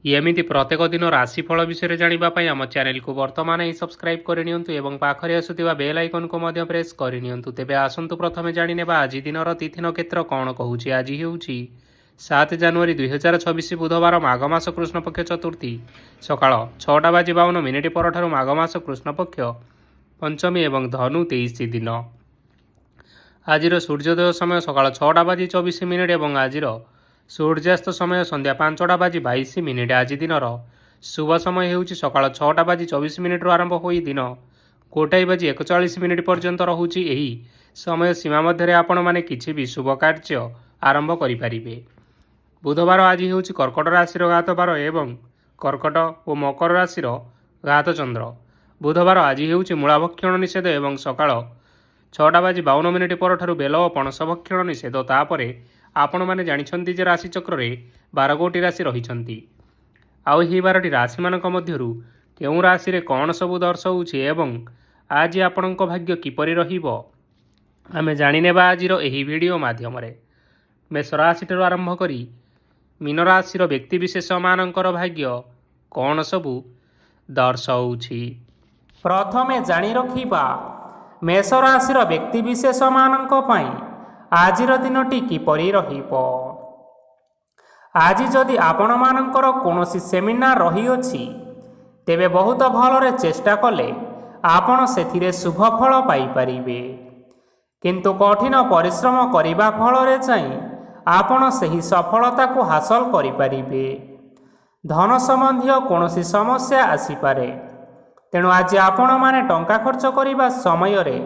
एमिति प्रत्येक दिन राशिफल विषय जानापी आम चैनल को वर्तमान ही सब्सक्राइब करनी और पाखरे आसुवा बेल आइकन को प्रेस करनी। तेबे आसतु प्रथमे जाने आज दिन तिथि नक्षत्र कौन कहूँ। आज हूँ 7 जनवरी 2026 बुधवार माघ मास कृष्णपक्ष चतुर्थी सकाळ 6:52 पर माघ मास कृष्णपक्ष पंचमी एवं धनु 23 दिन। आज सूर्योदय समय सकाळ 6:24 एवं आज सूर्यास्त समय संध्या 5:22। आज दिन शुभ समय होउछि सकाळ 6:24 आरंभ होई दिन 1:41 पर्यंत रहुछि। एही समय सीमा मध्य आपण माने किछि भी शुभ कार्य आरंभ करि परिबे। बुधवार आज होउछि कर्कट राशि घात बार एवं कर्कट और मकर राशि घात चंद्र। बुधवार आज होउछि मूलाभक्षण निषेध एवं सकाळ 6:52 पर बेल और पणस भक्षण निषेध। तापरे आपण माने जानिछन्ति जे राशि चक्र रे 12 गोटी राशि रहिछन्ति। आउ ही 12टी राशि मानक मध्यरु केउ राशि रे कोन सबु दर्शाउछि एवं आज आपणक भाग्य किपरि रहिबो आमे जानि नेबा आजिर एही वीडियो माध्यम रे। मेष राशि ठारु आरंभ करी मीन राशि रो व्यक्ति विशेष मानकर भाग्य कोन सबु दर्शाउछि। प्रथमे जानि रखिबा मेष राशि रो व्यक्ति विशेष मानक पई आजिर दिनटी किपरि रहिबो। आज जदि आपण मानकर कोनोसी सेमिनार रही अछि तेबे बहुत भलरे चेष्टा कले आपण सेथिरे शुभ फल पाई परिबे। किंतु कठिन परिश्रम करिबा फलरे चाहिँ आपण सही सफलता को हासिल करि परिबे। धन संबंधी कोनोसी समस्या आसी पारे, तेणु आज आपण माने टंका खर्च करिबा समय रे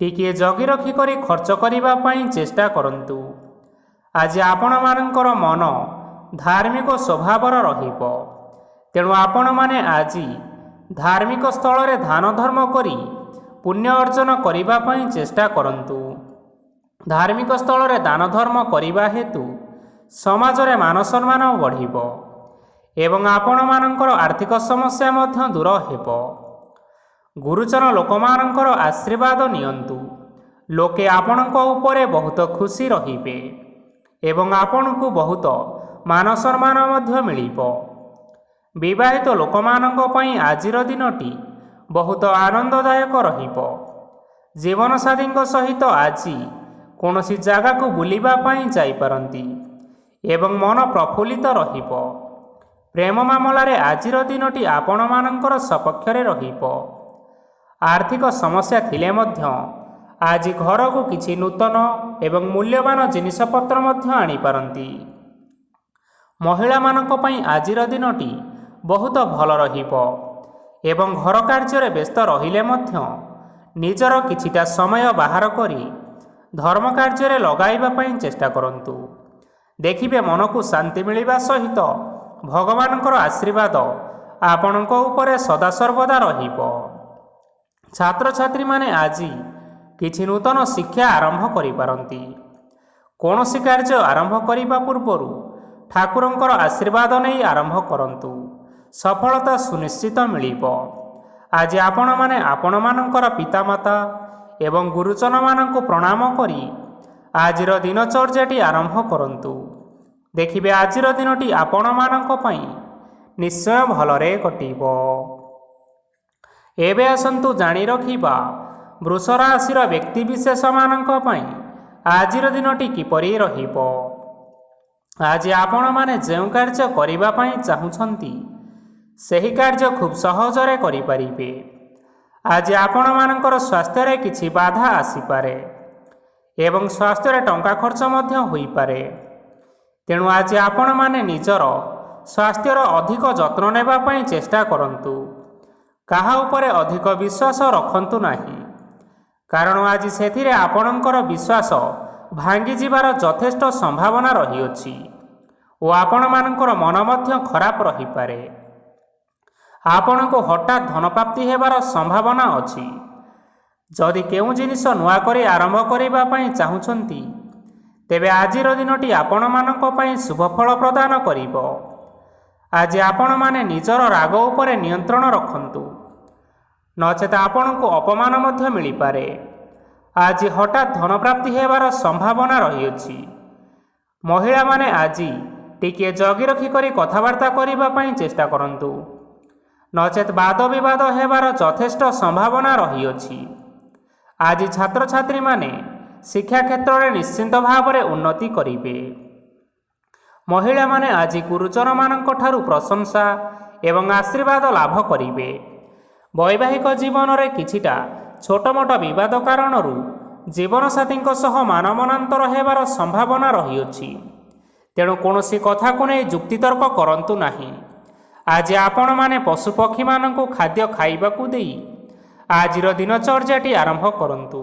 टिके जगी रखी करी खर्च करिबा पई चेष्टा करंतु। आज आपण मानकर मन धार्मिक स्वभावर रहिबो, तेणु आपण माने आज धार्मिक स्थल रे दान धर्म करी पुण्य अर्जन करिबा पई चेष्टा करंतु। धार्मिक स्थल रे दान धर्म करिबा हेतु समाज रे मान सम्मान बढ़िबो एवं आपण मानकर आर्थिक समस्या मध्य दूर हेबो। गुरुजन लोकमानंकर आशीर्वाद नियंतु। लोके आपणक उपरे बहुत खुशी रहिबे एवं आपणकु बहुत मान सम्मान मध्य मिलिबो। विवाहित लोकमानंक पई आजिर दिनटी बहुत आनंददायक रहिबो। जीवन साथींक सहित आज कोनोसी जागा को बुलिबा पई जाई पारंती एवं मन प्रफुल्लित रहिबो। प्रेम मामलारे आजिर दिनटी आपण मानंकर सपक्षरे रहिबो। आर्थिक समस्या थिले मध्य आज घर को किछि नूतन एवं मूल्यवान जिनिसपत्र मध्य आनी पारंती। महिला मानक पई आजिर दिनटी बहुत भल रहिबो एवं घर कार्य रे व्यस्त रहिले मध्य निजर किछिटा समय बाहर करी धर्म कार्य रे लगाइबा पई चेष्टा करंतु। देखिबे मन को शांति मिलिबा सहित भगवानकर आशीर्वाद आपणक उपरे सदा सर्वदा रहिबो। छात्र छात्री माने आज किछि नूतन शिक्षा आरंभ करि पारंती। कोनोसी कार्य आरंभ करिबा पूर्वरु ठाकुरंकर आशीर्वाद नै आरंभ करंतु, सफलता सुनिश्चित मिलिबो। आज आपण माने आपण मानकर पितामाता एवं गुरुजन मानंकु प्रणाम करी आजिर दिनचर्याटी आरंभ करंतु। देखिबे आजिर दिनटी आपण मानंक पई निश्चय भलरे कटिबो। एबे आसंतु जानि रखिबा वृष राशि व्यक्ति विशेष मानंक पई आजिर दिनटी किपरि रहिबो। आज आपण माने जेउ कार्य करिबा पई चाहुछंती सेही कार्य खूब सहजरे करि परिबे। आज आपण मानकर स्वास्थ्य रे किछि बाधा आसी पारे एवं स्वास्थ्य रे टंका खर्च मध्य होई पारे, तेणु आज आपण माने निजर स्वास्थ्यर अधिक जत्न नेबा पई चेष्टा करंतु। काहा उपरे अधिक विश्वास रखंतु नाही, कारण आज सेथिरे आपणकर विश्वास भांगी जिबार यथेष्ट संभावना रही अछि और आपण मानकर मन मध्य खराब रही पारे। आपण को हठात धन प्राप्ति हेबार संभावना अछि। जदि केउ जिनिस नुआ करी आरंभ करिबा पई चाहुछंती तेबे आजिर दिनटी आपण मानक पई शुभ फल प्रदान करिबो। आज आपण माने निजर राग उपरे नियंत्रण रखंतु, नचेत आपण को अपमान मध्य मिली पारे। आज हठात धन प्राप्ति हेबार संभावना रही अछि। महिला माने आज ଟିକିଏ ଜଗି ରଖିକରି କଥାବାର୍ତ୍ତା କରିବା ପାଇଁ ଚେଷ୍ଟା କରନ୍ତୁ, ନଚେତ୍ ବାଦ ବିବାଦ ହେବାର ଯଥେଷ୍ଟ ସମ୍ଭାବନା ରହିଅଛି। ଆଜି ଛାତ୍ରଛାତ୍ରୀମାନେ ଶିକ୍ଷା କ୍ଷେତ୍ରରେ ନିଶ୍ଚିନ୍ତ ଭାବରେ ଉନ୍ନତି କରିବେ। ମହିଳାମାନେ ଆଜି ଗୁରୁଜନମାନଙ୍କଠାରୁ ପ୍ରଶଂସା ଏବଂ ଆଶୀର୍ବାଦ ଲାଭ କରିବେ। ବୈବାହିକ ଜୀବନରେ କିଛିଟା ଛୋଟମୋଟ ବିବାଦ କାରଣରୁ ଜୀବନସାଥୀଙ୍କ ସହ ମାନମନାନ୍ତର ହେବାର ସମ୍ଭାବନା ରହିଅଛି। ତେଣୁ କୌଣସି କଥାକୁ ନେଇ ଯୁକ୍ତିତର୍କ କରନ୍ତୁ ନାହିଁ। ଆଜି ଆପଣମାନେ ପଶୁପକ୍ଷୀମାନଙ୍କୁ ଖାଦ୍ୟ ଖାଇବାକୁ ଦେଇ ଆଜିର ଦିନଚର୍ଯ୍ୟାଟି ଆରମ୍ଭ କରନ୍ତୁ।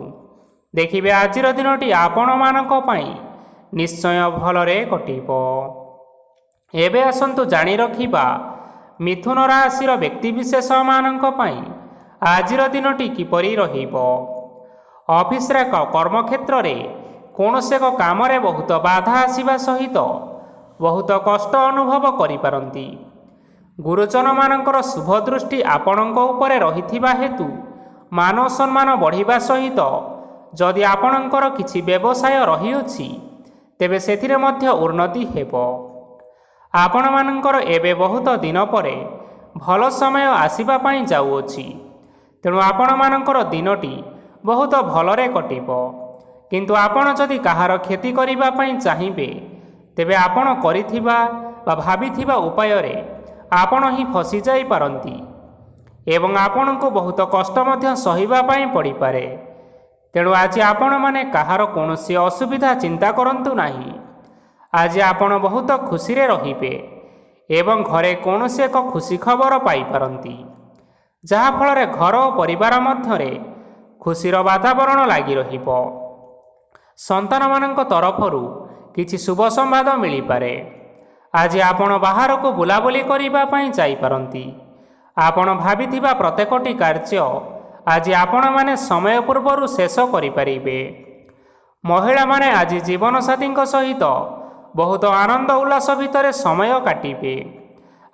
ଦେଖିବେ ଆଜିର ଦିନଟି ଆପଣମାନଙ୍କ ପାଇଁ ନିଶ୍ଚୟ ଭଲରେ କଟିବ। ଏବେ ଆସନ୍ତୁ ଜାଣି ରଖିବା ମିଥୁନ ରାଶିର ବ୍ୟକ୍ତିବିଶେଷମାନଙ୍କ ପାଇଁ ଆଜିର ଦିନଟି କିପରି ରହିବ। ଅଫିସରେ କର୍ମକ୍ଷେତ୍ରରେ କୌଣସି ଏକ କାମରେ ବହୁତ ବାଧା ଆସିବା ସହିତ ବହୁତ କଷ୍ଟ ଅନୁଭବ କରିପାରନ୍ତି। ଗୁରୁଜନମାନଙ୍କର ଶୁଭ ଦୃଷ୍ଟି ଆପଣଙ୍କ ଉପରେ ରହିଥିବା ହେତୁ ମାନ ସମ୍ମାନ ବଢ଼ିବା ସହିତ ଯଦି ଆପଣଙ୍କର କିଛି ବ୍ୟବସାୟ ରହିଅଛି ତେବେ ସେଥିରେ ମଧ୍ୟ ଉନ୍ନତି ହେବ। ଆପଣମାନଙ୍କର ଏବେ ବହୁତ ଦିନ ପରେ ଭଲ ସମୟ ଆସିବା ପାଇଁ ଯାଉଅଛି। ତେଣୁ ଆପଣମାନଙ୍କର ଦିନଟି ବହୁତ ଭଲରେ କଟିବ। କିନ୍ତୁ ଆପଣ ଯଦି କାହାର କ୍ଷତି କରିବା ପାଇଁ ଚାହିଁବେ ତେବେ ଆପଣ କରିଥିବା ବା ଭାବିଥିବା ଉପାୟରେ ଆପଣ ହିଁ ଫସିଯାଇପାରନ୍ତି ଏବଂ ଆପଣଙ୍କୁ ବହୁତ କଷ୍ଟ ମଧ୍ୟ ସହିବା ପାଇଁ ପଡ଼ିପାରେ। ତେଣୁ ଆଜି ଆପଣମାନେ କାହାର କୌଣସି ଅସୁବିଧା ଚିନ୍ତା କରନ୍ତୁ ନାହିଁ। ଆଜି ଆପଣ ବହୁତ ଖୁସିରେ ରହିବେ ଏବଂ ଘରେ କୌଣସି ଏକ ଖୁସି ଖବର ପାଇପାରନ୍ତି, ଯାହାଫଳରେ ଘର ଓ ପରିବାର ମଧ୍ୟରେ ଖୁସିର ବାତାବରଣ ଲାଗି ରହିବ। ସନ୍ତାନମାନଙ୍କ ତରଫରୁ କିଛି ଶୁଭ ସମ୍ବାଦ ମିଳିପାରେ। ଆଜି ଆପଣ ବାହାରକୁ ବୁଲାବୁଲି କରିବା ପାଇଁ ଯାଇପାରନ୍ତି। ଆପଣ ଭାବିଥିବା ପ୍ରତ୍ୟେକଟି କାର୍ଯ୍ୟ ଆଜି ଆପଣମାନେ ସମୟ ପୂର୍ବରୁ ଶେଷ କରିପାରିବେ। ମହିଳାମାନେ ଆଜି ଜୀବନସାଥୀଙ୍କ ସହିତ ବହୁତ ଆନନ୍ଦ ଉଲ୍ଲାସ ଭିତରେ ସମୟ କାଟିବେ।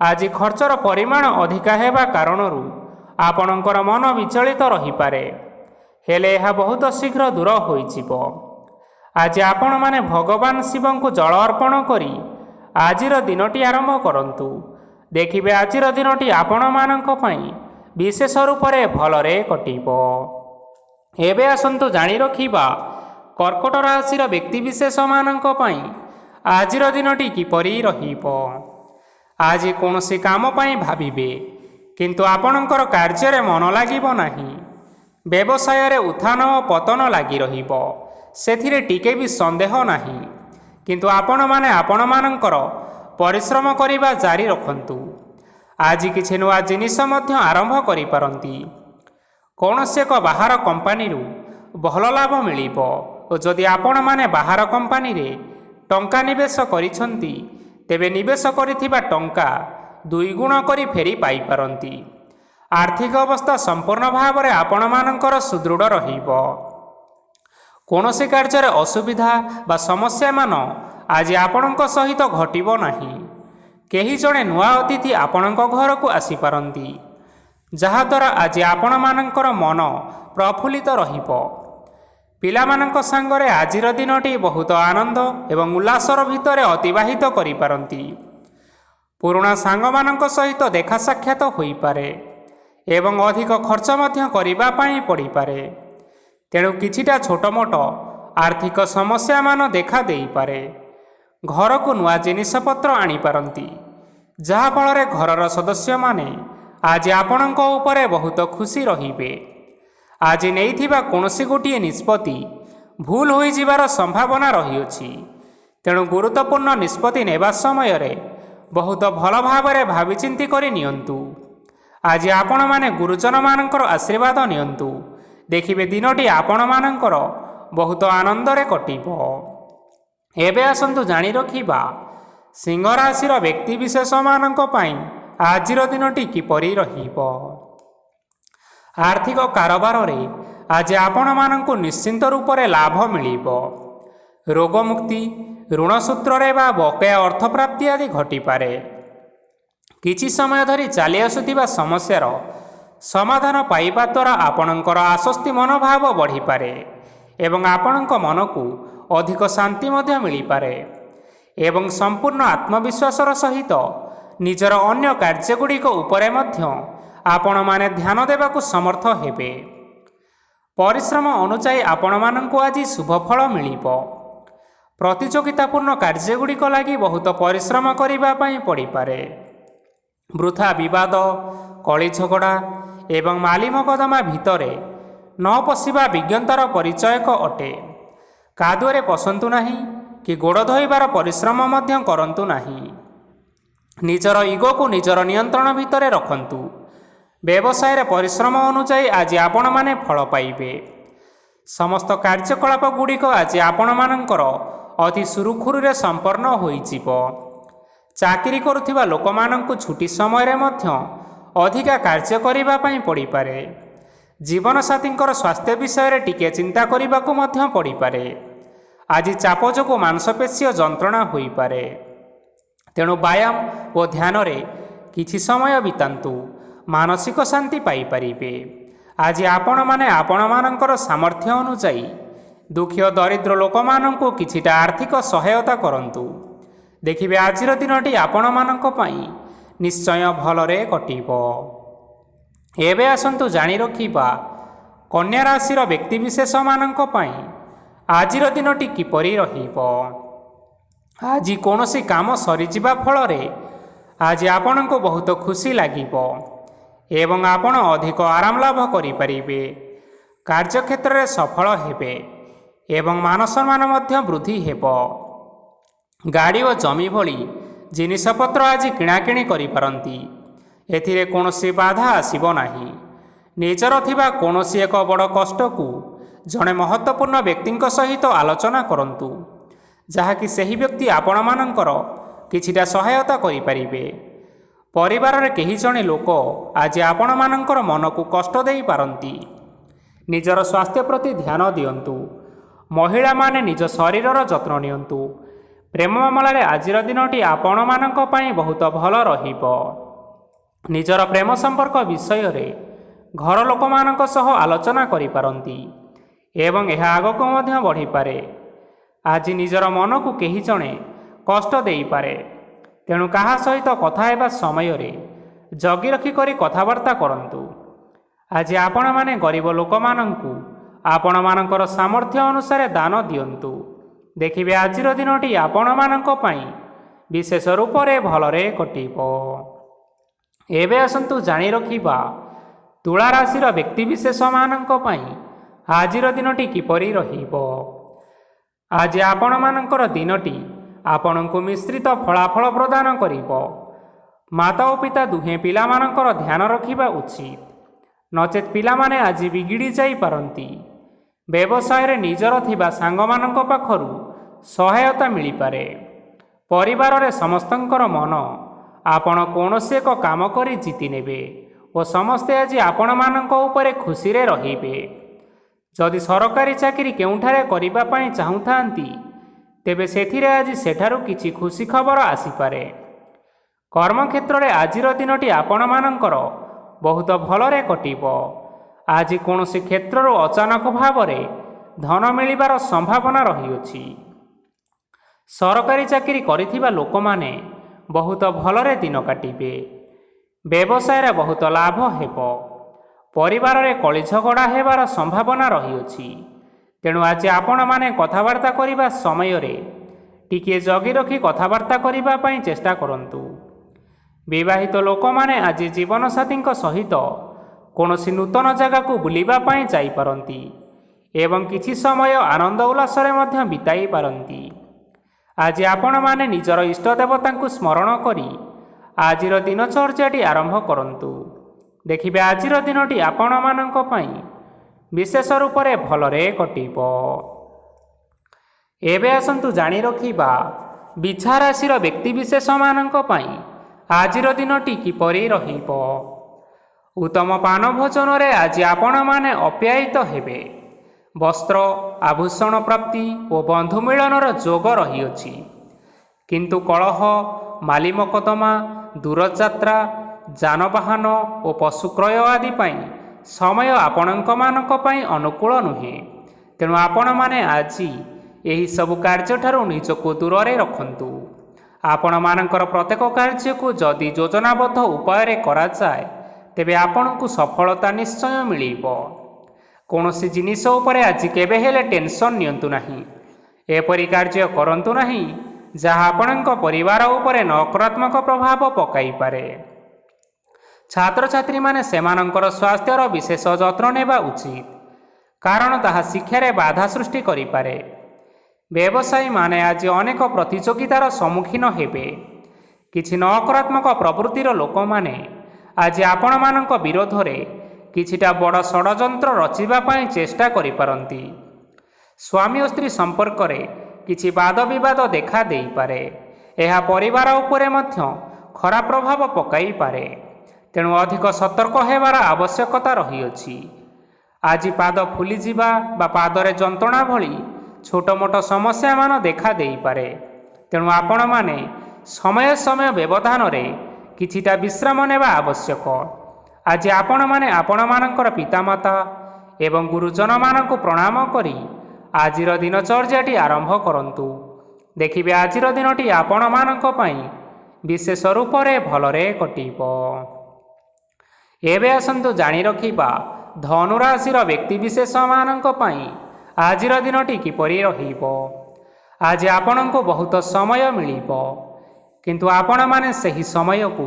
ଆଜି ଖର୍ଚ୍ଚର ପରିମାଣ ଅଧିକା ହେବା କାରଣରୁ ଆପଣଙ୍କର ମନ ବିଚଳିତ ରହିପାରେ, ହେଲେ ଏହା ବହୁତ ଶୀଘ୍ର ଦୂର ହୋଇଯିବ। ଆଜି ଆପଣମାନେ ଭଗବାନ ଶିବଙ୍କୁ ଜଳ ଅର୍ପଣ କରି ଆଜିର ଦିନଟି ଆରମ୍ଭ କରନ୍ତୁ। ଦେଖିବେ ଆଜିର ଦିନଟି ଆପଣମାନଙ୍କ ପାଇଁ ବିଶେଷ ରୂପରେ ଭଲରେ କଟିବ। ଏବେ ଆସନ୍ତୁ ଜାଣି ରଖିବା କର୍କଟ ରାଶିର ବ୍ୟକ୍ତିବିଶେଷମାନଙ୍କ ପାଇଁ ଆଜିର ଦିନଟି କିପରି ରହିବ। ଆଜି କୌଣସି କାମ ପାଇଁ ଭାବିବେ, କିନ୍ତୁ ଆପଣଙ୍କର କାର୍ଯ୍ୟରେ ମନ ଲାଗିବ ନାହିଁ। ବ୍ୟବସାୟରେ ଉତ୍ଥାନ ଓ ପତନ ଲାଗି ରହିବ, ସେଥିରେ ଟିକେ ବି ସନ୍ଦେହ ନାହିଁ। କିନ୍ତୁ ଆପଣମାନେ ଆପଣମାନଙ୍କର ପରିଶ୍ରମ କରିବା ଜାରି ରଖନ୍ତୁ। ଆଜି କିଛି ନୂଆ ଜିନିଷ ମଧ୍ୟ ଆରମ୍ଭ କରିପାରନ୍ତି। କୌଣସି ଏକ ବାହାର କମ୍ପାନୀରୁ ଭଲ ଲାଭ ମିଳିବ ଓ ଯଦି ଆପଣମାନେ ବାହାର କମ୍ପାନୀରେ ଟଙ୍କା ନିବେଶ କରିଛନ୍ତି ତେବେ ନିବେଶ କରିଥିବା ଟଙ୍କା ଦୁଇଗୁଣ କରି ଫେରି ପାଇପାରନ୍ତି। ଆର୍ଥିକ ଅବସ୍ଥା ସମ୍ପୂର୍ଣ୍ଣ ଭାବରେ ଆପଣମାନଙ୍କର ସୁଦୃଢ଼ ରହିବ। କୌଣସି କାର୍ଯ୍ୟରେ ଅସୁବିଧା ବା ସମସ୍ୟାମାନ ଆଜି ଆପଣଙ୍କ ସହିତ ଘଟିବ ନାହିଁ। କେହି ଜଣେ ନୂଆ ଅତିଥି ଆପଣଙ୍କ ଘରକୁ ଆସିପାରନ୍ତି, ଯାହାଦ୍ୱାରା ଆଜି ଆପଣମାନଙ୍କର ମନ ପ୍ରଫୁଲ୍ଲିତ ରହିବ। ପିଲାମାନଙ୍କ ସାଙ୍ଗରେ ଆଜିର ଦିନଟି ବହୁତ ଆନନ୍ଦ ଏବଂ ଉଲ୍ଲାସର ଭିତରେ ଅତିବାହିତ କରିପାରନ୍ତି। ପୁରୁଣା ସାଙ୍ଗମାନଙ୍କ ସହିତ ଦେଖା ସାକ୍ଷାତ ହୋଇପାରେ ଏବଂ ଅଧିକ ଖର୍ଚ୍ଚ ମଧ୍ୟ କରିବା ପାଇଁ ପଡ଼ିପାରେ। ତେଣୁ କିଛିଟା ଛୋଟମୋଟ ଆର୍ଥିକ ସମସ୍ୟାମାନ ଦେଖା ଦେଇପାରେ। ଘରକୁ ନୂଆ ଜିନିଷପତ୍ର ଆଣିପାରନ୍ତି, ଯାହାଫଳରେ ଘରର ସଦସ୍ୟମାନେ ଆଜି ଆପଣଙ୍କ ଉପରେ ବହୁତ ଖୁସି ରହିବେ। ଆଜି ନେଇଥିବା କୌଣସି ଗୋଟିଏ ନିଷ୍ପତ୍ତି ଭୁଲ ହୋଇଯିବାର ସମ୍ଭାବନା ରହିଅଛି। ତେଣୁ ଗୁରୁତ୍ୱପୂର୍ଣ୍ଣ ନିଷ୍ପତ୍ତି ନେବା ସମୟରେ ବହୁତ ଭଲ ଭାବରେ ଭାବିଚିନ୍ତି କରି ନିଅନ୍ତୁ। ଆଜି ଆପଣମାନେ ଗୁରୁଜନମାନଙ୍କର ଆଶୀର୍ବାଦ ନିଅନ୍ତୁ। ଦେଖିବେ ଦିନଟି ଆପଣମାନଙ୍କର ବହୁତ ଆନନ୍ଦରେ କଟିବ। ଏବେ ଆସନ୍ତୁ ଜାଣି ରଖିବା ସିଂହ ରାଶିର ବ୍ୟକ୍ତିବିଶେଷମାନଙ୍କ ପାଇଁ ଆଜିର ଦିନଟି କିପରି ରହିବ। ଆର୍ଥିକ କାରବାରରେ ଆଜି ଆପଣମାନଙ୍କୁ ନିଶ୍ଚିନ୍ତ ରୂପରେ ଲାଭ ମିଳିବ। ରୋଗମୁକ୍ତି, ଋଣ ସୂତ୍ରରେ ବା ବକେୟା ଅର୍ଥପ୍ରାପ୍ତି ଆଦି ଘଟିପାରେ। କିଛି ସମୟ ଧରି ଚାଲି ଆସୁଥିବା ସମସ୍ୟାର ସମାଧାନ ପାଇବା ଦ୍ୱାରା ଆପଣଙ୍କର ଆଶ୍ୱସ୍ତି ମନୋଭାବ ବଢ଼ିପାରେ ଏବଂ ଆପଣଙ୍କ ମନକୁ ଅଧିକ ଶାନ୍ତି ମଧ୍ୟ ମିଳିପାରେ। ଏବଂ ସମ୍ପୂର୍ଣ୍ଣ ଆତ୍ମବିଶ୍ୱାସର ସହିତ ନିଜର ଅନ୍ୟ କାର୍ଯ୍ୟଗୁଡ଼ିକ ଉପରେ ମଧ୍ୟ ଆପଣମାନେ ଧ୍ୟାନ ଦେବାକୁ ସମର୍ଥ ହେବେ। ପରିଶ୍ରମ ଅନୁଯାୟୀ ଆପଣମାନଙ୍କୁ ଆଜି ଶୁଭଫଳ ମିଳିବ। ପ୍ରତିଯୋଗିତାପୂର୍ଣ୍ଣ କାର୍ଯ୍ୟଗୁଡ଼ିକ ଲାଗି ବହୁତ ପରିଶ୍ରମ କରିବା ପାଇଁ ପଡ଼ିପାରେ। ବୃଥା ବିବାଦ, କଳି ଝଗଡ଼ା ଏବଂ ମାଲି ମକଦ୍ଦମା ଭିତରେ ନ ପଶିବା ବିଜ୍ଞତାର ପରିଚୟକ ଅଟେ। କାଦୁଅରେ ପଶନ୍ତୁ ନାହିଁ କି ଗୋଡ଼ ଧୋଇବାର ପରିଶ୍ରମ ମଧ୍ୟ କରନ୍ତୁ ନାହିଁ। ନିଜର ଇଗୋକୁ ନିଜର ନିୟନ୍ତ୍ରଣ ଭିତରେ ରଖନ୍ତୁ। ବ୍ୟବସାୟରେ ପରିଶ୍ରମ ଅନୁଯାୟୀ ଆଜି ଆପଣମାନେ ଫଳ ପାଇବେ। ସମସ୍ତ କାର୍ଯ୍ୟକଳାପ ଗୁଡ଼ିକ ଆଜି ଆପଣମାନଙ୍କର ଅତି ସୁରୁଖୁରୁରେ ସମ୍ପନ୍ନ ହୋଇଯିବ। ଚାକିରି କରୁଥିବା ଲୋକମାନଙ୍କୁ ଛୁଟି ସମୟରେ ମଧ୍ୟ ଅଧିକା କାର୍ଯ୍ୟ କରିବା ପାଇଁ ପଡ଼ିପାରେ। ଜୀବନସାଥୀଙ୍କର ସ୍ୱାସ୍ଥ୍ୟ ବିଷୟରେ ଟିକିଏ ଚିନ୍ତା କରିବାକୁ ମଧ୍ୟ ପଡ଼ିପାରେ। ଆଜି ଚାପ ଯୋଗୁଁ ମାଂସପେଶୀୟ ଯନ୍ତ୍ରଣା ହୋଇପାରେ। ତେଣୁ ବ୍ୟାୟାମ ଓ ଧ୍ୟାନରେ କିଛି ସମୟ ବିତାନ୍ତୁ, ମାନସିକ ଶାନ୍ତି ପାଇପାରିବେ। ଆଜି ଆପଣମାନେ ଆପଣମାନଙ୍କର ସାମର୍ଥ୍ୟ ଅନୁଯାୟୀ ଦୁଃଖୀ ଓ ଦରିଦ୍ର ଲୋକମାନଙ୍କୁ କିଛିଟା ଆର୍ଥିକ ସହାୟତା କରନ୍ତୁ। ଦେଖିବେ ଆଜିର ଦିନଟି ଆପଣମାନଙ୍କ ପାଇଁ ନିଶ୍ଚୟ ଭଲରେ କଟିବ। ଏବେ ଆସନ୍ତୁ ଜାଣି ରଖିବା କନ୍ୟା ରାଶିର ବ୍ୟକ୍ତିବିଶେଷମାନଙ୍କ ପାଇଁ ଆଜିର ଦିନଟି କିପରି ରହିବ। ଆଜି କୌଣସି କାମ ସରିଯିବା ଫଳରେ ଆଜି ଆପଣଙ୍କୁ ବହୁତ ଖୁସି ଲାଗିବ ଏବଂ ଆପଣ ଅଧିକ ଆରାମ ଲାଭ କରିପାରିବେ। କାର୍ଯ୍ୟକ୍ଷେତ୍ରରେ ସଫଳ ହେବେ ଏବଂ ମାନସମ୍ମାନ ମଧ୍ୟ ବୃଦ୍ଧି ହେବ। ଗାଡ଼ି ଓ ଜମି ଭଳି ଜିନିଷପତ୍ର ଆଜି କିଣାକିଣି କରିପାରନ୍ତି। ଏଥିରେ କୌଣସି ବାଧା ଆସିବ ନାହିଁ। ନିଜର ଥିବା କୌଣସି ଏକ ବଡ଼ କଷ୍ଟକୁ ଜଣେ ମହତ୍ତ୍ୱପୂର୍ଣ୍ଣ ବ୍ୟକ୍ତିଙ୍କ ସହିତ ଆଲୋଚନା କରନ୍ତୁ, ଯାହାକି ସେହି ବ୍ୟକ୍ତି ଆପଣମାନଙ୍କର କିଛିଟା ସହାୟତା କରିପାରିବେ। ପରିବାରରେ କେହି ଜଣେ ଲୋକ ଆଜି ଆପଣମାନଙ୍କର ମନକୁ କଷ୍ଟ ଦେଇପାରନ୍ତି। ନିଜର ସ୍ୱାସ୍ଥ୍ୟ ପ୍ରତି ଧ୍ୟାନ ଦିଅନ୍ତୁ। ମହିଳାମାନେ ନିଜ ଶରୀରର ଯତ୍ନ ନିଅନ୍ତୁ। ପ୍ରେମ ମାମଲାରେ ଆଜିର ଦିନଟି ଆପଣମାନଙ୍କ ପାଇଁ ବହୁତ ଭଲ ରହିବ। ନିଜର ପ୍ରେମ ସମ୍ପର୍କ ବିଷୟରେ ଘର ଲୋକମାନଙ୍କ ସହ ଆଲୋଚନା କରିପାରନ୍ତି ଏବଂ ଏହା ଆଗକୁ ମଧ୍ୟ ବଢ଼ିପାରେ। ଆଜି ନିଜର ମନକୁ କେହି ଜଣେ କଷ୍ଟ ଦେଇପାରେ, ତେଣୁ କାହା ସହିତ କଥା ହେବା ସମୟରେ ଜଗି ରଖି କରି କଥାବାର୍ତ୍ତା କରନ୍ତୁ। ଆଜି ଆପଣମାନେ ଗରିବ ଲୋକମାନଙ୍କୁ ଆପଣମାନଙ୍କର ସାମର୍ଥ୍ୟ ଅନୁସାରେ ଦାନ ଦିଅନ୍ତୁ। ଦେଖିବେ ଆଜିର ଦିନଟି ଆପଣମାନଙ୍କ ପାଇଁ ବିଶେଷ ରୂପରେ ଭଲରେ କଟିବ। ଏବେ ଆସନ୍ତୁ ଜାଣି ରଖିବା ତୁଳା ରାଶିର ବ୍ୟକ୍ତିବିଶେଷମାନଙ୍କ ପାଇଁ ଆଜିର ଦିନଟି କିପରି ରହିବ। ଆଜି ଆପଣମାନଙ୍କର ଦିନଟି ଆପଣଙ୍କୁ ମିଶ୍ରିତ ଫଳାଫଳ ପ୍ରଦାନ କରିବ। ମାତା ଓ ପିତା ଦୁହେଁ ପିଲାମାନଙ୍କର ଧ୍ୟାନ ରଖିବା ଉଚିତ, ନଚେତ୍ ପିଲାମାନେ ଆଜି ବିଗିଡ଼ି ଯାଇପାରନ୍ତି। ବ୍ୟବସାୟରେ ନିଜର ଥିବା ସାଙ୍ଗମାନଙ୍କ ପାଖରୁ ସହାୟତା ମିଳିପାରେ। ପରିବାରରେ ସମସ୍ତଙ୍କର ମନ ଆପଣ କୌଣସି ଏକ କାମ କରି ଜିତି ନେବେ ଓ ସମସ୍ତେ ଆଜି ଆପଣମାନଙ୍କ ଉପରେ ଖୁସିରେ ରହିବେ। ଯଦି ସରକାରୀ ଚାକିରି କେଉଁଠାରେ କରିବା ପାଇଁ ଚାହୁଁଥାନ୍ତି, ତେବେ ସେଥିରେ ଆଜି ସେଠାରୁ କିଛି ଖୁସି ଖବର ଆସିପାରେ। କର୍ମକ୍ଷେତ୍ରରେ ଆଜିର ଦିନଟି ଆପଣମାନଙ୍କର ବହୁତ ଭଲରେ କଟିବ। ଆଜି କୌଣସି କ୍ଷେତ୍ରରୁ ଅଚାନକ ଭାବରେ ଧନ ମିଳିବାର ସମ୍ଭାବନା ରହିଅଛି। ସରକାରୀ ଚାକିରି କରିଥିବା ଲୋକମାନେ ବହୁତ ଭଲରେ ଦିନ କାଟିବେ। ବ୍ୟବସାୟରେ ବହୁତ ଲାଭ ହେବ। ପରିବାରରେ କଳି ଝଗଡ଼ା ହେବାର ସମ୍ଭାବନା ରହିଅଛି, ତେଣୁ ଆଜି ଆପଣମାନେ କଥାବାର୍ତ୍ତା କରିବା ସମୟରେ ଟିକିଏ ଜଗି ରଖି କଥାବାର୍ତ୍ତା କରିବା ପାଇଁ ଚେଷ୍ଟା କରନ୍ତୁ। ବିବାହିତ ଲୋକମାନେ ଆଜି ଜୀବନସାଥୀଙ୍କ ସହିତ କୌଣସି ନୂତନ ଜାଗାକୁ ବୁଲିବା ପାଇଁ ଯାଇପାରନ୍ତି ଏବଂ କିଛି ସମୟ ଆନନ୍ଦ ଉଲ୍ଲାସରେ ମଧ୍ୟ ବିତାଇ ପାରନ୍ତି। ଆଜି ଆପଣମାନେ ନିଜର ଇଷ୍ଟ ଦେବତାଙ୍କୁ ସ୍ମରଣ କରି ଆଜିର ଦିନଚର୍ଯ୍ୟାଟି ଆରମ୍ଭ କରନ୍ତୁ। ଦେଖିବେ ଆଜିର ଦିନଟି ଆପଣମାନଙ୍କ ପାଇଁ ବିଶେଷ ରୂପରେ ଭଲରେ କଟିବ। ଏବେ ଆସନ୍ତୁ ଜାଣି ରଖିବା ବିଛା ରାଶିର ବ୍ୟକ୍ତିବିଶେଷମାନଙ୍କ ପାଇଁ ଆଜିର ଦିନଟି କିପରି ରହିବ। ଉତ୍ତମ ପାନ ଭୋଜନରେ ଆଜି ଆପଣମାନେ ଅପ୍ୟାୟିତ ହେବେ। ବସ୍ତ୍ର ଆଭୂଷଣ ପ୍ରାପ୍ତି ଓ ବନ୍ଧୁ ମିଳନର ଯୋଗ ରହିଅଛି, କିନ୍ତୁ କଳହ, ମାଲି ମକଦ୍ଦମା, ଦୂରଯାତ୍ରା, ଯାନବାହନ ଓ ପଶୁ କ୍ରୟ ଆଦି ପାଇଁ ସମୟ ଆପଣଙ୍କମାନଙ୍କ ପାଇଁ ଅନୁକୂଳ ନୁହେଁ। ତେଣୁ ଆପଣମାନେ ଆଜି ଏହି ସବୁ କାର୍ଯ୍ୟଠାରୁ ନିଜକୁ ଦୂରରେ ରଖନ୍ତୁ। ଆପଣମାନଙ୍କର ପ୍ରତ୍ୟେକ କାର୍ଯ୍ୟକୁ ଯଦି ଯୋଜନାବଦ୍ଧ ଉପାୟରେ କରାଯାଏ ତେବେ ଆପଣଙ୍କୁ ସଫଳତା ନିଶ୍ଚୟ ମିଳିବ। କୌଣସି ଜିନିଷ ଉପରେ ଆଜି କେବେ ହେଲେ ଟେନସନ୍ ନିଅନ୍ତୁ ନାହିଁ। ଏପରି କାର୍ଯ୍ୟ କରନ୍ତୁ ନାହିଁ ଯାହା ଆପଣଙ୍କ ପରିବାର ଉପରେ ନକାରାତ୍ମକ ପ୍ରଭାବ ପକାଇପାରେ। ଛାତ୍ରଛାତ୍ରୀମାନେ ସେମାନଙ୍କର ସ୍ୱାସ୍ଥ୍ୟର ବିଶେଷ ଯତ୍ନ ନେବା ଉଚିତ, କାରଣ ତାହା ଶିକ୍ଷାରେ ବାଧା ସୃଷ୍ଟି କରିପାରେ। ବ୍ୟବସାୟୀମାନେ ଆଜି ଅନେକ ପ୍ରତିଯୋଗିତାର ସମ୍ମୁଖୀନ ହେବେ। କିଛି ନକାରାତ୍ମକ ପ୍ରବୃତ୍ତିର ଲୋକମାନେ ଆଜି ଆପଣମାନଙ୍କ ବିରୋଧରେ କିଛିଟା ବଡ଼ ଷଡ଼ଯନ୍ତ୍ର ରଚିବା ପାଇଁ ଚେଷ୍ଟା କରିପାରନ୍ତି। ସ୍ୱାମୀ ଓ ସ୍ତ୍ରୀ ସମ୍ପର୍କରେ କିଛି ବାଦବିବାଦ ଦେଖା ଦେଇପାରେ। ଏହା ପରିବାର ଉପରେ ମଧ୍ୟ ଖରାପ ପ୍ରଭାବ ପକାଇପାରେ। ତେଣୁ ଅଧିକ ସତର୍କ ହେବାର ଆବଶ୍ୟକତା ରହିଅଛି। ଆଜି ପାଦ ଫୁଲିଯିବା ବା ପାଦରେ ଯନ୍ତ୍ରଣା ଭଳି ଛୋଟ ମୋଟ ସମସ୍ୟାମାନ ଦେଖା ଦେଇପାରେ। ତେଣୁ ଆପଣମାନେ ସମୟ ସମୟ ବ୍ୟବଧାନରେ କିଛିଟା ବିଶ୍ରାମ ନେବା ଆବଶ୍ୟକ। ଆଜି ଆପଣମାନେ ଆପଣମାନଙ୍କର ପିତାମାତା ଏବଂ ଗୁରୁଜନମାନଙ୍କୁ ପ୍ରଣାମ କରି ଆଜିର ଦିନଚର୍ଯ୍ୟାଟି ଆରମ୍ଭ କରନ୍ତୁ। ଦେଖିବେ ଆଜିର ଦିନଟି ଆପଣମାନଙ୍କ ପାଇଁ ବିଶେଷ ରୂପରେ ଭଲରେ କଟିବ। ଏବେ ଆସନ୍ତୁ ଜାଣି ରଖିବା ଧନୁରାଶିର ବ୍ୟକ୍ତିବିଶେଷମାନଙ୍କ ପାଇଁ ଆଜିର ଦିନଟି କିପରି ରହିବ। ଆଜି ଆପଣଙ୍କୁ ବହୁତ ସମୟ ମିଳିବ, କିନ୍ତୁ ଆପଣମାନେ ସେହି ସମୟକୁ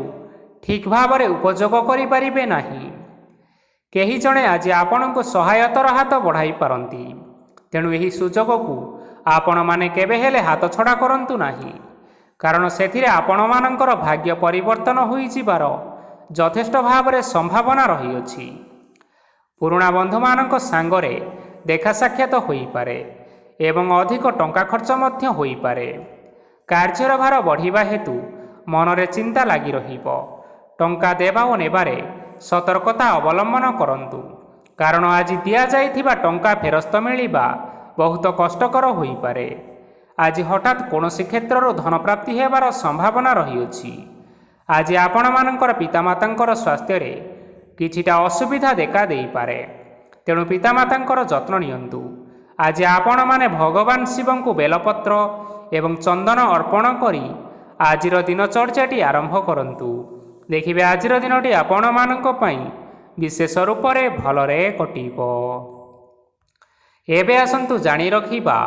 ଠିକ୍ ଭାବରେ ଉପଯୋଗ କରିପାରିବେ ନାହିଁ। କେହି ଜଣେ ଆଜି ଆପଣଙ୍କୁ ସହାୟତାର ହାତ ବଢ଼ାଇ ପାରନ୍ତି। ତେଣୁ ଏହି ସୁଯୋଗକୁ ଆପଣମାନେ କେବେ ହେଲେ ହାତଛଡ଼ା କରନ୍ତୁ ନାହିଁ, କାରଣ ସେଥିରେ ଆପଣମାନଙ୍କର ଭାଗ୍ୟ ପରିବର୍ତ୍ତନ ହୋଇଯିବାର ଯଥେଷ୍ଟ ଭାବରେ ସମ୍ଭାବନା ରହିଅଛି। ପୁରୁଣା ବନ୍ଧୁମାନଙ୍କ ସାଙ୍ଗରେ ଦେଖା ସାକ୍ଷାତ ହୋଇପାରେ ଏବଂ ଅଧିକ ଟଙ୍କା ଖର୍ଚ୍ଚ ମଧ୍ୟ ହୋଇପାରେ। କାର୍ଯ୍ୟର ଭାର ବଢ଼ିବା ହେତୁ ମନରେ ଚିନ୍ତା ଲାଗି ରହିବ। ଟଙ୍କା ଦେବା ଓ ନେବାରେ ସତର୍କତା ଅବଲମ୍ବନ କରନ୍ତୁ, କାରଣ ଆଜି ଦିଆଯାଇଥିବା ଟଙ୍କା ଫେରସ୍ତ ମିଳିବା ବହୁତ କଷ୍ଟକର ହୋଇପାରେ। ଆଜି ହଠାତ୍ କୌଣସି କ୍ଷେତ୍ରରୁ ଧନପ୍ରାପ୍ତି ହେବାର ସମ୍ଭାବନା ରହିଅଛି। ଆଜି ଆପଣମାନଙ୍କର ପିତାମାତାଙ୍କର ସ୍ୱାସ୍ଥ୍ୟରେ କିଛିଟା ଅସୁବିଧା ଦେଖା ଦେଇପାରେ। ତେଣୁ ପିତାମାତାଙ୍କର ଯତ୍ନ ନିଅନ୍ତୁ। ଆଜି ଆପଣମାନେ ଭଗବାନ ଶିବଙ୍କୁ ବେଲପତ୍ର ଏବଂ ଚନ୍ଦନ ଅର୍ପଣ କରି ଆଜିର ଦିନଚର୍ଯ୍ୟାଟି ଆରମ୍ଭ କରନ୍ତୁ। ଦେଖିବେ ଆଜିର ଦିନଟି ଆପଣମାନଙ୍କ ପାଇଁ ବିଶେଷ ରୂପରେ ଭଲରେ କଟିବ। ଏବେ ଆସନ୍ତୁ ଜାଣି ରଖିବା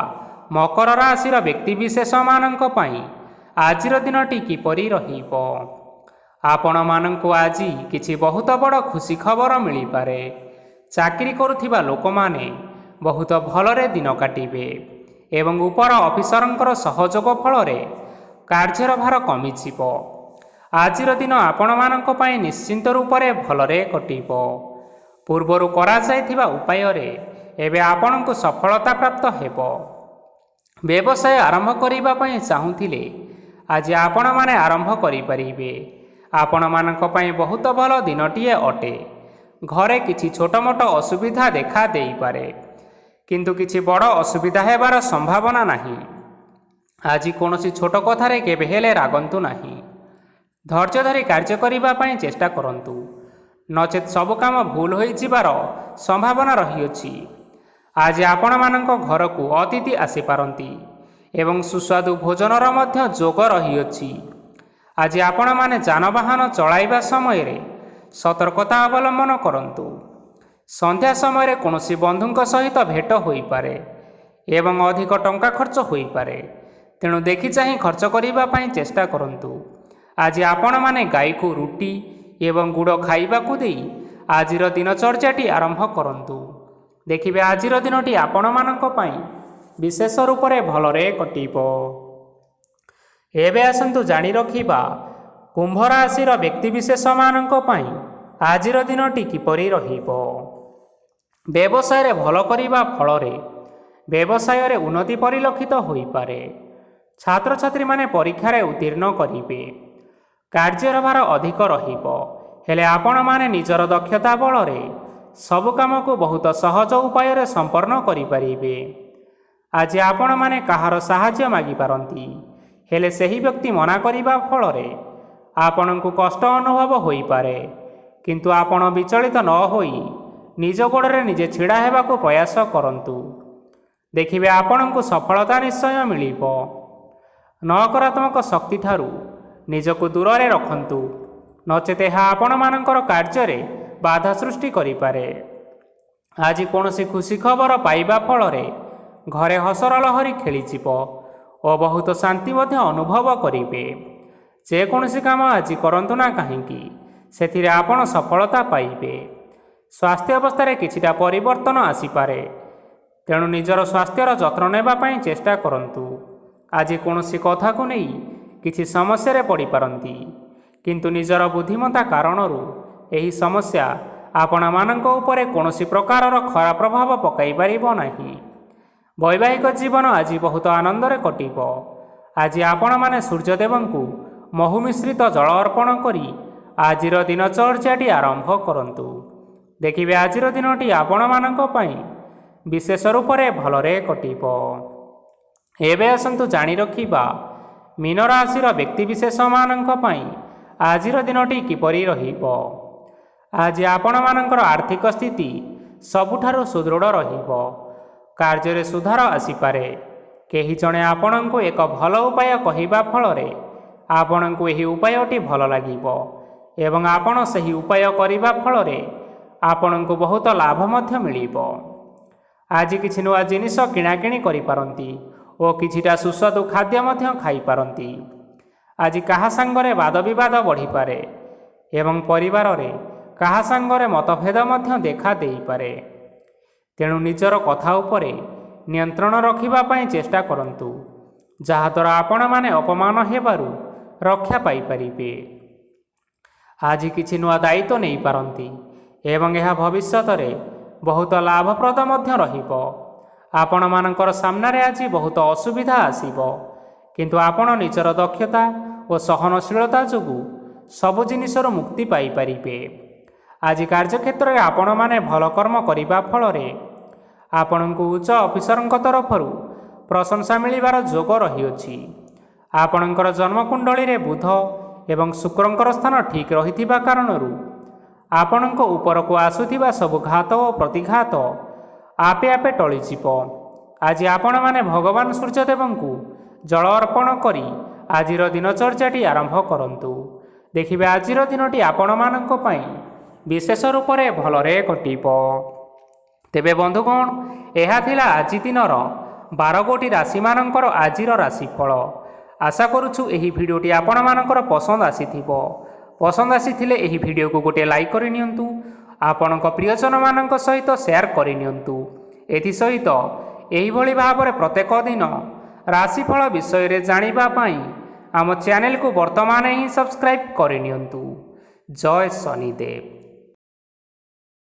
ମକର ରାଶିର ବ୍ୟକ୍ତିବିଶେଷମାନଙ୍କ ପାଇଁ ଆଜିର ଦିନଟି କିପରି ରହିବ। ଆପଣମାନଙ୍କୁ ଆଜି କିଛି ବହୁତ ବଡ଼ ଖୁସି ଖବର ମିଳିପାରେ। ଚାକିରି କରୁଥିବା ଲୋକମାନେ ବହୁତ ଭଲରେ ଦିନ କାଟିବେ ଏବଂ ଉପର ଅଫିସରଙ୍କର ସହଯୋଗ ଫଳରେ କାର୍ଯ୍ୟର ଭାର କମିଯିବ। ଆଜିର ଦିନ ଆପଣମାନଙ୍କ ପାଇଁ ନିଶ୍ଚିନ୍ତ ରୂପରେ ଭଲରେ କଟିବ। ପୂର୍ବରୁ କରାଯାଇଥିବା ଉପାୟରେ ଏବେ ଆପଣଙ୍କୁ ସଫଳତା ପ୍ରାପ୍ତ ହେବ। ବ୍ୟବସାୟ ଆରମ୍ଭ କରିବା ପାଇଁ ଚାହୁଁଥିଲେ ଆଜି ଆପଣମାନେ ଆରମ୍ଭ କରିପାରିବେ। ଆପଣମାନଙ୍କ ପାଇଁ ବହୁତ ଭଲ ଦିନଟିଏ ଅଟେ। ଘରେ କିଛି ଛୋଟ ମୋଟ ଅସୁବିଧା ଦେଖା ଦେଇପାରେ, କିନ୍ତୁ କିଛି ବଡ଼ ଅସୁବିଧା ହେବାର ସମ୍ଭାବନା ନାହିଁ। ଆଜି କୌଣସି ଛୋଟ କଥାରେ କେବେ ହେଲେ ରାଗନ୍ତୁ ନାହିଁ। ଧୈର୍ଯ୍ୟ ଧରି କାର୍ଯ୍ୟ କରିବା ପାଇଁ ଚେଷ୍ଟା କରନ୍ତୁ, ନଚେତ୍ ସବୁ କାମ ଭୁଲ ହୋଇଯିବାର ସମ୍ଭାବନା ରହିଅଛି। ଆଜି ଆପଣମାନଙ୍କ ଘରକୁ ଅତିଥି ଆସିପାରନ୍ତି ଏବଂ ସୁସ୍ୱାଦୁ ଭୋଜନର ମଧ୍ୟ ଯୋଗ ରହିଅଛି। ଆଜି ଆପଣମାନେ ଯାନବାହନ ଚଳାଇବା ସମୟରେ ସତର୍କତା ଅବଲମ୍ବନ କରନ୍ତୁ। ସନ୍ଧ୍ୟା ସମୟରେ କୌଣସି ବନ୍ଧୁଙ୍କ ସହିତ ଭେଟ ହୋଇପାରେ ଏବଂ ଅଧିକ ଟଙ୍କା ଖର୍ଚ୍ଚ ହୋଇପାରେ। ତେଣୁ ଦେଖି ଚାହିଁ ଖର୍ଚ୍ଚ କରିବା ପାଇଁ ଚେଷ୍ଟା କରନ୍ତୁ। ଆଜି ଆପଣମାନେ ଗାଈକୁ ରୁଟି ଏବଂ ଗୁଡ଼ ଖାଇବାକୁ ଦେଇ ଆଜିର ଦିନଚର୍ଯ୍ୟାଟି ଆରମ୍ଭ କରନ୍ତୁ। ଦେଖିବେ ଆଜିର ଦିନଟି ଆପଣମାନଙ୍କ ପାଇଁ ବିଶେଷ ରୂପରେ ଭଲରେ କଟିବ। ଏବେ ଆସନ୍ତୁ ଜାଣି ରଖିବା କୁମ୍ଭ ରାଶିର ବ୍ୟକ୍ତିବିଶେଷମାନଙ୍କ ପାଇଁ ଆଜିର ଦିନଟି କିପରି ରହିବ। ବ୍ୟବସାୟରେ ଭଲ କରିବା ଫଳରେ ବ୍ୟବସାୟରେ ଉନ୍ନତି ପରିଲକ୍ଷିତ ହୋଇପାରେ। ଛାତ୍ରଛାତ୍ରୀମାନେ ପରୀକ୍ଷାରେ ଉତ୍ତୀର୍ଣ୍ଣ କରିବେ। କାର୍ଯ୍ୟର ଭାର ଅଧିକ ରହିବ, ହେଲେ ଆପଣମାନେ ନିଜର ଦକ୍ଷତା ବଳରେ ସବୁ କାମକୁ ବହୁତ ସହଜ ଉପାୟରେ ସମ୍ପନ୍ନ କରିପାରିବେ। ଆଜି ଆପଣମାନେ କାହାର ସାହାଯ୍ୟ ମାଗିପାରନ୍ତି, ହେଲେ ସେହି ବ୍ୟକ୍ତି ମନା କରିବା ଫଳରେ ଆପଣଙ୍କୁ କଷ୍ଟ ଅନୁଭବ ହୋଇପାରେ। କିନ୍ତୁ ଆପଣ ବିଚଳିତ ନ ହୋଇ ନିଜ ଗୋଡ଼ରେ ନିଜେ ଛିଡ଼ା ହେବାକୁ ପ୍ରୟାସ କରନ୍ତୁ। ଦେଖିବେ ଆପଣଙ୍କୁ ସଫଳତା ନିଶ୍ଚୟ ମିଳିବ। ନକାରାତ୍ମକ ଶକ୍ତି ଠାରୁ ନିଜକୁ ଦୂରରେ ରଖନ୍ତୁ, ନଚେତ୍ ଏହା ଆପଣମାନଙ୍କର କାର୍ଯ୍ୟରେ ବାଧା ସୃଷ୍ଟି କରିପାରେ। ଆଜି କୌଣସି ଖୁସି ଖବର ପାଇବା ଫଳରେ ଘରେ ହସର ଲହରୀ ଖେଳିଯିବ ଓ ବହୁତ ଶାନ୍ତି ମଧ୍ୟ ଅନୁଭବ କରିବେ। ଯେକୌଣସି କାମ ଆଜି କରନ୍ତୁ ନା କାହିଁକି, ସେଥିରେ ଆପଣ ସଫଳତା ପାଇବେ। ସ୍ୱାସ୍ଥ୍ୟ ଅବସ୍ଥାରେ କିଛିଟା ପରିବର୍ତ୍ତନ ଆସିପାରେ, ତେଣୁ ନିଜର ସ୍ୱାସ୍ଥ୍ୟର ଯତ୍ନ ନେବା ପାଇଁ ଚେଷ୍ଟା କରନ୍ତୁ। ଆଜି କୌଣସି କଥାକୁ ନେଇ କିଛି ସମସ୍ୟାରେ ପଡ଼ିପାରନ୍ତି, କିନ୍ତୁ ନିଜର ବୁଦ୍ଧିମତ୍ତା କାରଣରୁ ଏହି ସମସ୍ୟା ଆପଣମାନଙ୍କ ଉପରେ କୌଣସି ପ୍ରକାରର ଖରାପ ପ୍ରଭାବ ପକାଇ ପାରିବ ନାହିଁ। ବୈବାହିକ ଜୀବନ ଆଜି ବହୁତ ଆନନ୍ଦରେ କଟିବ। ଆଜି ଆପଣମାନେ ସୂର୍ଯ୍ୟଦେବଙ୍କୁ ମହୁ ମିଶ୍ରିତ ଜଳ ଅର୍ପଣ କରି ଆଜିର ଦିନଚର୍ଯ୍ୟାଟି ଆରମ୍ଭ କରନ୍ତୁ। ଦେଖିବେ ଆଜିର ଦିନଟି ଆପଣମାନଙ୍କ ପାଇଁ ବିଶେଷ ରୂପରେ ଭଲରେ କଟିବ। ଏବେ ଆସନ୍ତୁ ଜାଣି ରଖିବା ମୀନ ରାଶିର ବ୍ୟକ୍ତିବିଶେଷମାନଙ୍କ ପାଇଁ ଆଜିର ଦିନଟି କିପରି ରହିବ। ଆଜି ଆପଣମାନଙ୍କର ଆର୍ଥିକ ସ୍ଥିତି ସବୁଠାରୁ ସୁଦୃଢ଼ ରହିବ। କାର୍ଯ୍ୟରେ ସୁଧାର ଆସିପାରେ। କେହି ଜଣେ ଆପଣଙ୍କୁ ଏକ ଭଲ ଉପାୟ କହିବା ଫଳରେ ଆପଣଙ୍କୁ ଏହି ଉପାୟଟି ଭଲ ଲାଗିବ ଏବଂ ଆପଣ ସେହି ଉପାୟ କରିବା ଫଳରେ ଆପଣଙ୍କୁ ବହୁତ ଲାଭ ମଧ୍ୟ ମିଳିବ। ଆଜି କିଛି ନୂଆ ଜିନିଷ କିଣାକିଣି କରିପାରନ୍ତି ଓ କିଛିଟା ସୁସ୍ୱାଦୁ ଖାଦ୍ୟ ମଧ୍ୟ ଖାଇପାରନ୍ତି। ଆଜି କାହା ସାଙ୍ଗରେ ବାଦବିବାଦ ବଢ଼ିପାରେ ଏବଂ ପରିବାରରେ କାହା ସାଙ୍ଗରେ ମତଭେଦ ମଧ୍ୟ ଦେଖା ଦେଇପାରେ। ତେଣୁ ନିଜର କଥା ଉପରେ ନିୟନ୍ତ୍ରଣ ରଖିବା ପାଇଁ ଚେଷ୍ଟା କରନ୍ତୁ, ଯାହାଦ୍ୱାରା ଆପଣମାନେ ଅପମାନ ହେବାରୁ ରକ୍ଷା ପାଇପାରିବେ। ଆଜି କିଛି ନୂଆ ଦାୟିତ୍ୱ ନେଇପାରନ୍ତି ଏବଂ ଏହା ଭବିଷ୍ୟତରେ ବହୁତ ଲାଭପ୍ରଦ ମଧ୍ୟ ରହିବ। ଆପଣମାନଙ୍କର ସାମ୍ନାରେ ଆଜି ବହୁତ ଅସୁବିଧା ଆସିବ, କିନ୍ତୁ ଆପଣ ନିଜର ଦକ୍ଷତା ଓ ସହନଶୀଳତା ଯୋଗୁଁ ସବୁ ଜିନିଷରୁ ମୁକ୍ତି ପାଇପାରିବେ। ଆଜି କାର୍ଯ୍ୟକ୍ଷେତ୍ରରେ ଆପଣମାନେ ଭଲ କର୍ମ କରିବା ଫଳରେ ଆପଣଙ୍କୁ ଉଚ୍ଚ ଅଫିସରଙ୍କ ତରଫରୁ ପ୍ରଶଂସା ମିଳିବାର ଯୋଗ ରହିଅଛି। ଆପଣଙ୍କର ଜନ୍ମକୁଣ୍ଡଳୀରେ ବୁଧ ଏବଂ ଶୁକ୍ରଙ୍କର ସ୍ଥାନ ଠିକ୍ ରହିଥିବା କାରଣରୁ ଆପଣଙ୍କ ଉପରକୁ ଆସୁଥିବା ସବୁ ଘାତ ଓ ପ୍ରତିଘାତ ଆପେ ଆପେ ଟଳିଯିବ। ଆଜି ଆପଣମାନେ ଭଗବାନ ସୂର୍ଯ୍ୟଦେବଙ୍କୁ ଜଳ ଅର୍ପଣ କରି ଆଜିର ଦିନଚର୍ଯ୍ୟାଟି ଆରମ୍ଭ କରନ୍ତୁ। ଦେଖିବେ ଆଜିର ଦିନଟି ଆପଣମାନଙ୍କ ପାଇଁ ବିଶେଷ ରୂପରେ ଭଲରେ କଟିବ। ତେବେ ବନ୍ଧୁଗଣ, ଏହା ଥିଲା ଆଜି ଦିନର 12 ଗୋଟି ରାଶିମାନଙ୍କର ଆଜିର ରାଶିଫଳ। ଆଶା କରୁଛୁ ଏହି ଭିଡ଼ିଓଟି ଆପଣମାନଙ୍କର ପସନ୍ଦ ଆସିଥିବ। ପସନ୍ଦ ଆସିଥିଲେ ଏହି ଭିଡ଼ିଓକୁ ଗୋଟିଏ ଲାଇକ୍ କରିନିଅନ୍ତୁ। ଆପଣଙ୍କ ପ୍ରିୟଜନମାନଙ୍କ ସହିତ ସେୟାର କରିନିଅନ୍ତୁ। ଏଥିସହିତ ଏହିଭଳି ଭାବରେ ପ୍ରତ୍ୟେକ ଦିନ ରାଶିଫଳ ବିଷୟରେ ଜାଣିବା ପାଇଁ ଆମ ଚ୍ୟାନେଲକୁ ବର୍ତ୍ତମାନ ହିଁ ସବସ୍କ୍ରାଇବ୍ କରିନିଅନ୍ତୁ। ଜୟ ଶନିଦେବ।